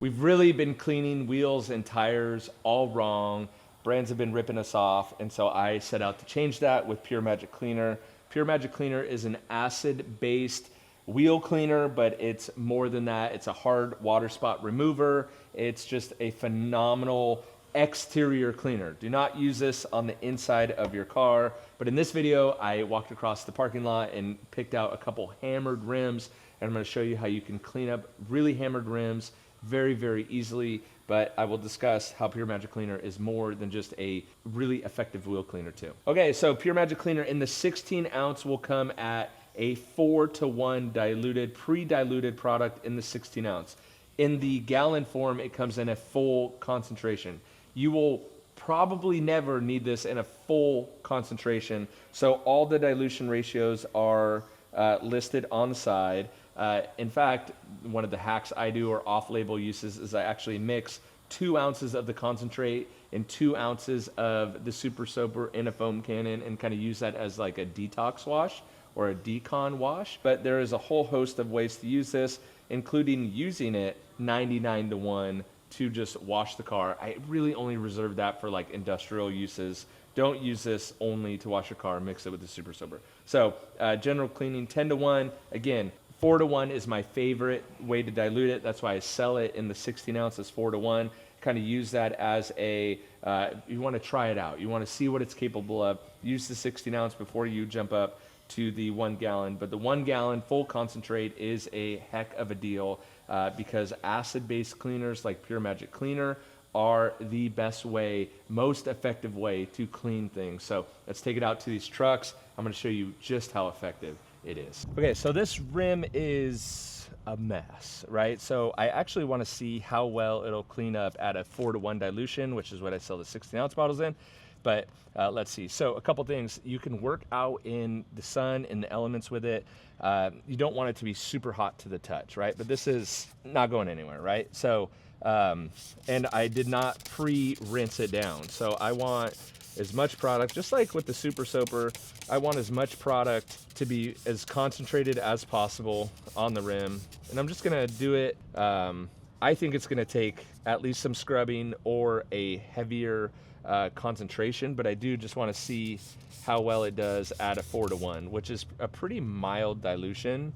We've really been cleaning wheels and tires all wrong. Brands have been ripping us off, and so I set out to change that with Pure Magic Cleaner. Pure Magic Cleaner is an acid-based wheel cleaner, but it's more than that. It's a hard water spot remover. It's just a phenomenal exterior cleaner. Do not use this on the inside of your car. But in this video, I walked across the parking lot and picked out a couple hammered rims, and I'm gonna show you how you can clean up really hammered rims very, very easily. But I will discuss how Pure Magic Cleaner is more than just a really effective wheel cleaner too. Okay, so Pure Magic Cleaner in the 16 ounce will come at a 4-to-1 diluted, pre-diluted product in the 16 ounce. In the gallon form, it comes in a full concentration. You will probably never need this in a full concentration. So all the dilution ratios are listed on the side. In fact, one of the hacks I do or off-label uses is I actually mix 2 ounces of the concentrate and 2 ounces of the Super Soaper in a foam cannon and kind of use that as like a detox wash or a decon wash. But there is a whole host of ways to use this, including using it 99-to-1 to just wash the car. I really only reserve that for like industrial uses. Don't use this only to wash your car, mix it with the Super Soaper. So general cleaning 10-to-1, again, 4-to-1 is my favorite way to dilute it. That's why I sell it in the 16 ounces 4-to-1. Kind of use that as a, you want to try it out. You want to see what it's capable of. Use the 16 ounce before you jump up to the 1 gallon. But the 1 gallon full concentrate is a heck of a deal because acid-based cleaners like Pure Magic Cleaner are the best way, most effective way to clean things. So let's take it out to these trucks. I'm going to show you just how effective it is. Okay, so this rim is a mess, right? So I actually want to see how well it'll clean up at a 4-to-1 dilution, which is what I sell the 16 ounce bottles in. But let's see. So a couple things. You can work out in the sun, in the elements with it. You don't want it to be super hot to the touch, right? But this is not going anywhere, right? So, and I did not pre-rinse it down. So I want as much product, just like with the Super Soaper, I want as much product to be as concentrated as possible on the rim. And I'm just gonna do it, I think it's gonna take at least some scrubbing or a heavier concentration, but I do just wanna see how well it does at a 4-to-1, which is a pretty mild dilution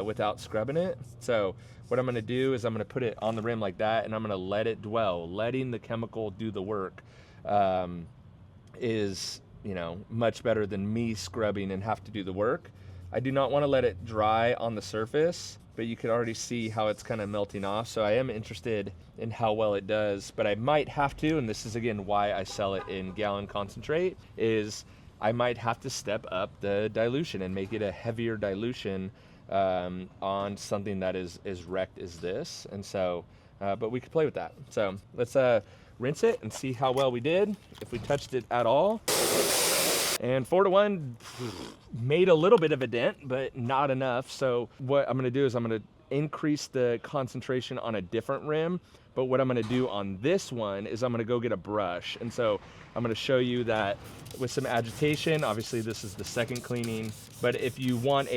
without scrubbing it. So what I'm gonna do is I'm gonna put it on the rim like that, and I'm gonna let it dwell, letting the chemical do the work. Is, you know, much better than me scrubbing and have to do the work. I do not want to let it dry on the surface, but you can already see how it's kind of melting off. So I am interested in how well it does, but I might have to, and this is again why I sell it in gallon concentrate, is I might have to step up the dilution and make it a heavier dilution on something that is as wrecked as this. And so, but we could play with that. So let's rinse it and see how well we did, if we touched it at all. And 4-to-1 made a little bit of a dent, but not enough. So what I'm gonna do is I'm gonna increase the concentration on a different rim. But what I'm gonna do on this one is I'm gonna go get a brush. And so I'm gonna show you that with some agitation, obviously this is the second cleaning, but if you want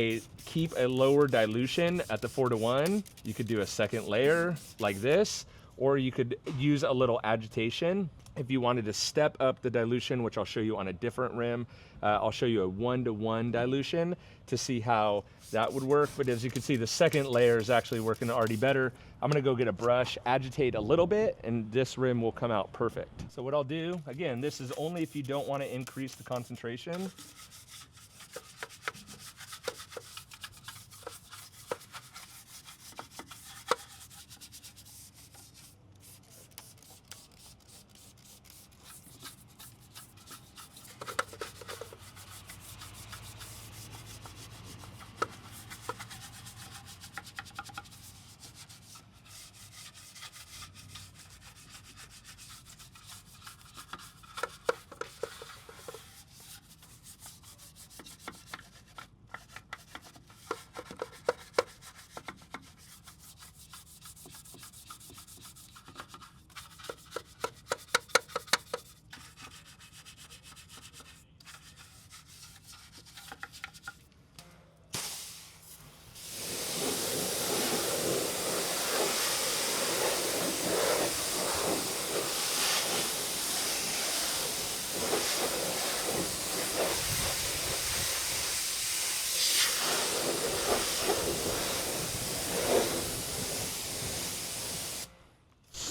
keep a lower dilution at the 4-to-1, you could do a second layer like this, or you could use a little agitation. If you wanted to step up the dilution, which I'll show you on a different rim, I'll show you a 1-to-1 dilution to see how that would work. But as you can see, the second layer is actually working already better. I'm gonna go get a brush, agitate a little bit, and this rim will come out perfect. So what I'll do, again, this is only if you don't want to increase the concentration.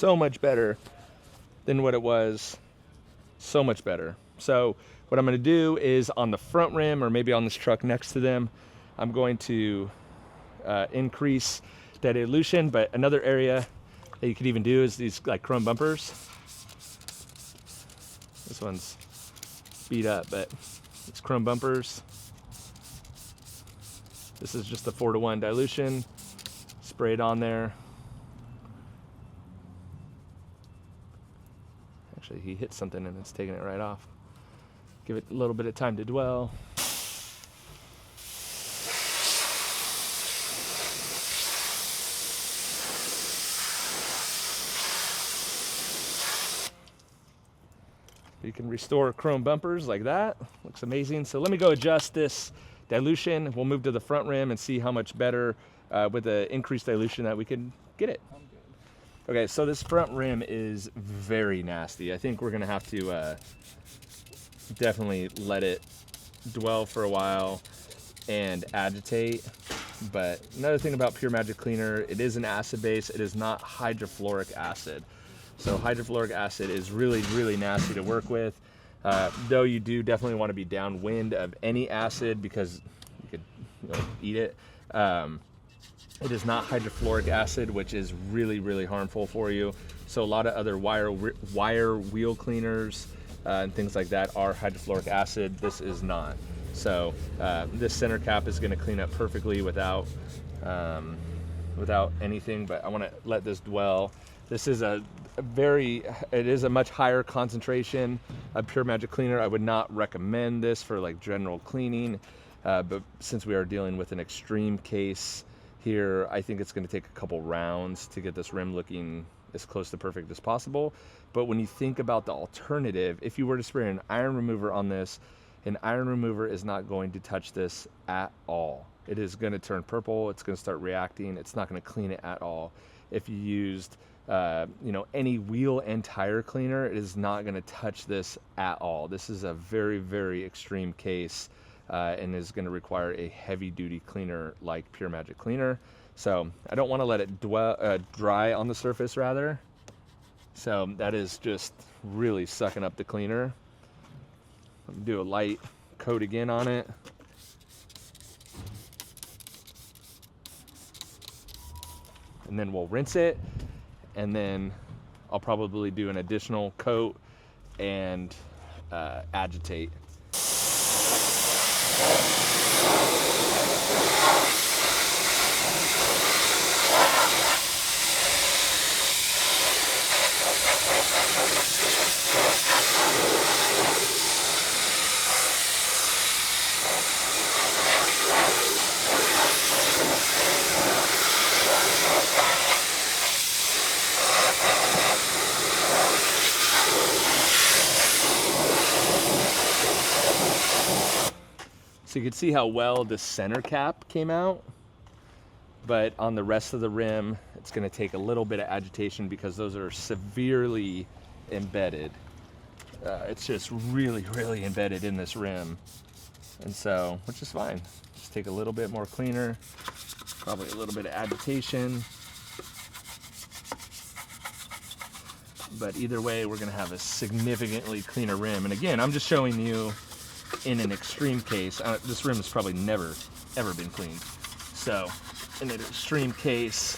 so much better than what it was. So much better. So what I'm going to do is on the front rim, or maybe on this truck next to them, I'm going to increase that dilution. But another area that you could even do is these like chrome bumpers. This one's beat up, but it's chrome bumpers. This is just a 4-to-1 dilution. Spray it on there. Actually, he hit something and it's taking it right off. Give it a little bit of time to dwell. You can restore chrome bumpers like that. Looks amazing. So let me go adjust this dilution. We'll move to the front rim and see how much better with the increased dilution that we can get it. Okay, so this front rim is very nasty. I think we're gonna have to definitely let it dwell for a while and agitate. But another thing about Pure Magic Cleaner, it is an acid base. It is not hydrofluoric acid. So hydrofluoric acid is really, really nasty to work with. Though you do definitely want to be downwind of any acid because you could eat it. It is not hydrofluoric acid, which is really, really harmful for you. So a lot of other wire wheel cleaners and things like that are hydrofluoric acid. This is not. So this center cap is going to clean up perfectly without anything, but I want to let this dwell. This is it is a much higher concentration of Pure Magic Cleaner. I would not recommend this for like general cleaning, but since we are dealing with an extreme case here, I think it's going to take a couple rounds to get this rim looking as close to perfect as possible. But when you think about the alternative, if you were to spray an iron remover on this, an iron remover is not going to touch this at all. It is going to turn purple. It's going to start reacting. It's not going to clean it at all. If you used any wheel and tire cleaner, it is not going to touch this at all. This is a very, very extreme case and is going to require a heavy duty cleaner like Pure Magic Cleaner. So I don't want to let it dry on the surface rather. So that is just really sucking up the cleaner. I'm gonna do a light coat again on it. And then we'll rinse it, and then I'll probably do an additional coat and agitate. So you can see how well the center cap came out, but on the rest of the rim, it's going to take a little bit of agitation because those are severely embedded. It's just really, really embedded in this rim. And so, which is fine. Just take a little bit more cleaner, probably a little bit of agitation. But either way, we're going to have a significantly cleaner rim. And again, I'm just showing you in an extreme case. This rim has probably never, ever been cleaned. So, in an extreme case,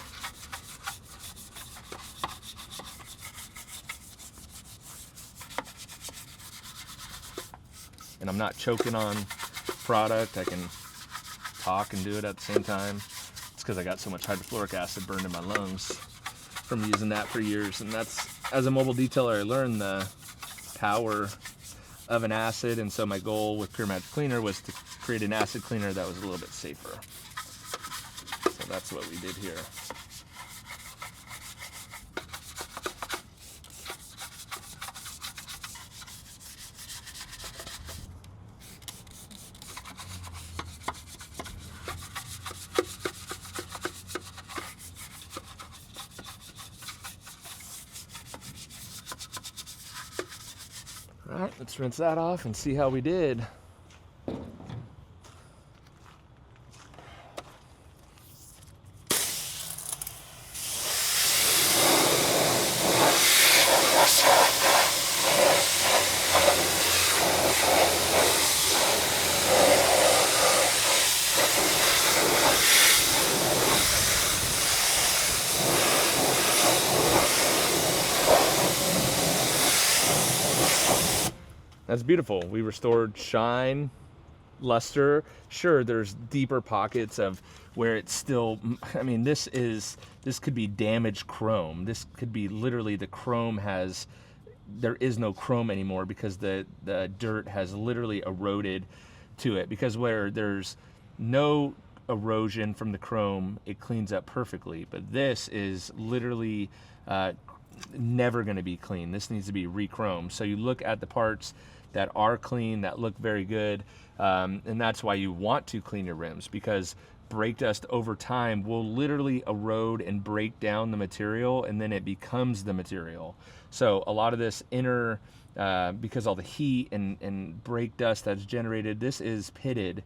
and I'm not choking on product, I can talk and do it at the same time. It's because I got so much hydrofluoric acid burned in my lungs from using that for years. And that's, as a mobile detailer, I learned the power of an acid, and so my goal with Pure Magic Cleaner was to create an acid cleaner that was a little bit safer. So that's what we did here. All right, let's rinse that off and see how we did. That's beautiful. We restored shine, luster. Sure, there's deeper pockets of where it's still, I mean, this could be damaged chrome. This could be literally the chrome has, there is no chrome anymore because the dirt has literally eroded to it, because where there's no erosion from the chrome, it cleans up perfectly. But this is literally never going to be clean. This needs to be re-chromed. So you look at the parts that are clean, that look very good, and that's why you want to clean your rims, because brake dust over time will literally erode and break down the material, and then it becomes the material. So a lot of this inner, because all the heat and brake dust that's generated, this is pitted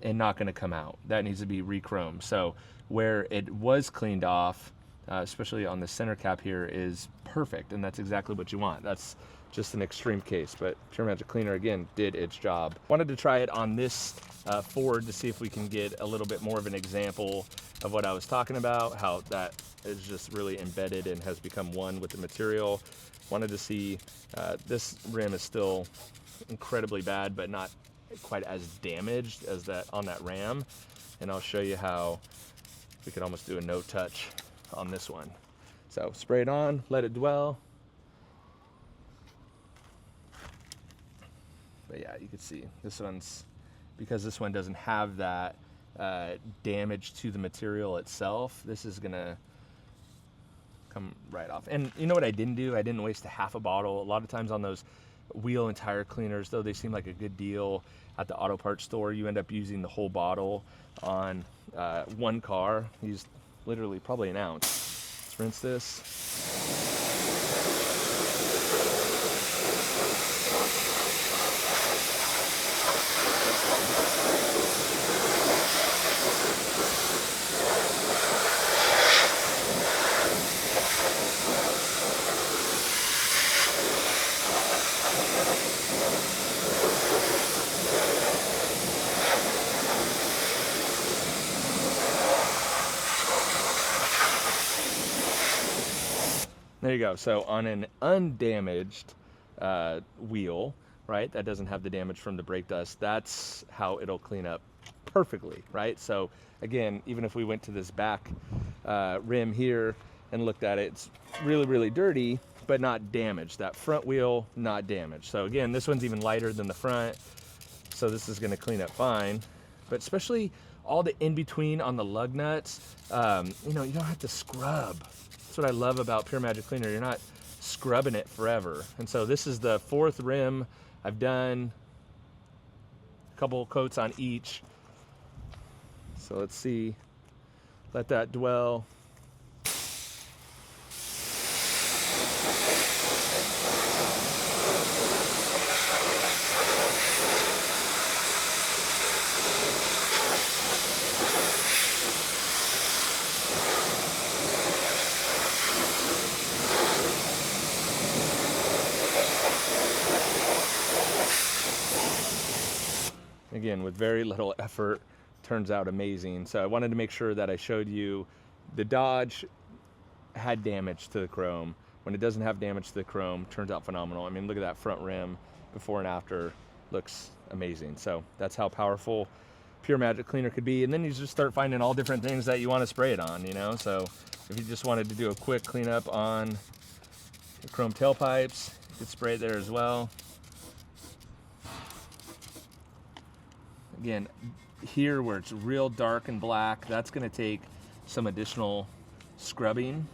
and not going to come out. That needs to be re-chromed. So where it was cleaned off, especially on the center cap here, is perfect, and that's exactly what you want. That's just an extreme case, but Pure Magic Cleaner, again, did its job. Wanted to try it on this Ford to see if we can get a little bit more of an example of what I was talking about, how that is just really embedded and has become one with the material. Wanted to see, this rim is still incredibly bad, but not quite as damaged as that on that Ram. And I'll show you how we could almost do a no touch on this one. So spray it on, let it dwell. But yeah, you can see this one's, because this one doesn't have that damage to the material itself, this is gonna come right off. And you know what I didn't do? I didn't waste a half a bottle. A lot of times on those wheel and tire cleaners, though they seem like a good deal at the auto parts store, you end up using the whole bottle on one car. Use literally probably an ounce. Let's rinse this. There you go. So on an undamaged wheel, right, that doesn't have the damage from the brake dust, that's how it'll clean up perfectly, right? So again, even if we went to this back rim here and looked at it, it's really, really dirty, but not damaged. That front wheel, not damaged. So again, this one's even lighter than the front, so this is going to clean up fine. But especially all the in-between on the lug nuts, you know, you don't have to scrub. That's what I love about Pure Magic Cleaner. You're not scrubbing it forever. And so this is the fourth rim. I've done a couple coats on each. So let's see, let that dwell. Again, with very little effort, turns out amazing. So I wanted to make sure that I showed you the Dodge had damage to the chrome. When it doesn't have damage to the chrome, turns out phenomenal. I mean, look at that front rim, before and after, looks amazing. So that's how powerful Pure Magic Cleaner could be. And then you just start finding all different things that you want to spray it on, you know? So if you just wanted to do a quick cleanup on the chrome tailpipes, you could spray it there as well. Again, here where it's real dark and black, that's going to take some additional scrubbing,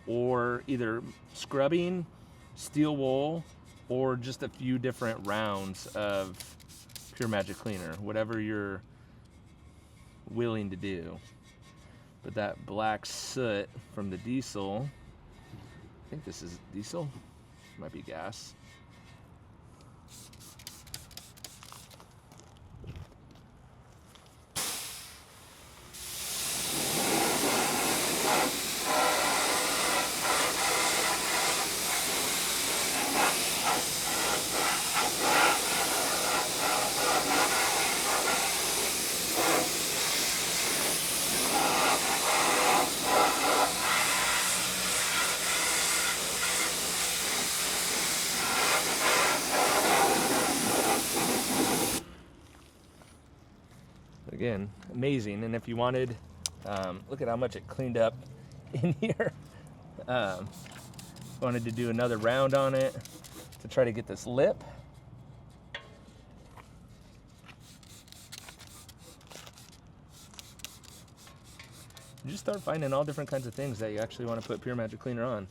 or either scrubbing, steel wool, or just a few different rounds of Pure Magic Cleaner, whatever you're willing to do. But that black soot from the diesel, I think this is diesel, might be gas. amazing. And if you wanted, look at how much it cleaned up in here. Wanted to do another round on it to try to get this lip. You just start finding all different kinds of things that you actually want to put Pure Magic Cleaner on.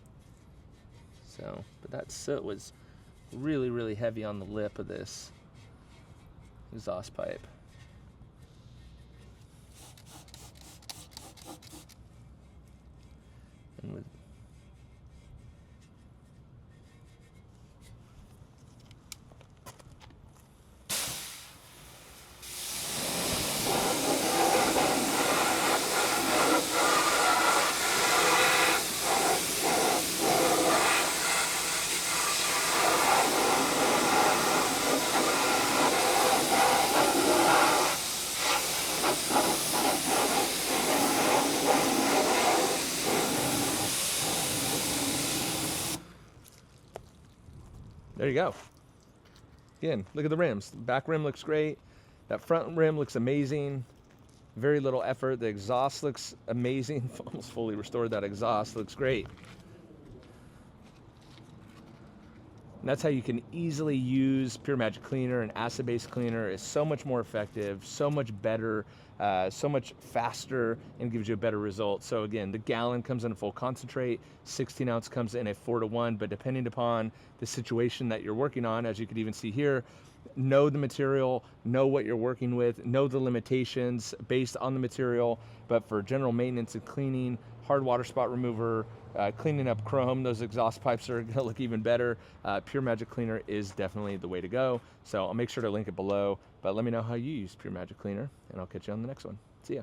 So, but that soot was really, really heavy on the lip of this exhaust pipe. And with there you go. Again, look at the rims. The back rim looks great. That front rim looks amazing. Very little effort. The exhaust looks amazing. Almost fully restored that exhaust. Looks great. And that's how you can easily use Pure Magic Cleaner. An acid-based cleaner is so much more effective, so much better, so much faster, and gives you a better result. So again, the gallon comes in a full concentrate, 16 ounce comes in a 4-to-1, but depending upon the situation that you're working on, as you could even see here, know the material, know what you're working with, know the limitations based on the material. But for general maintenance and cleaning, hard water spot remover, cleaning up chrome, those exhaust pipes are gonna look even better. Pure Magic Cleaner is definitely the way to go. So I'll make sure to link it below, but let me know how you use Pure Magic Cleaner, and I'll catch you on the next one. See ya.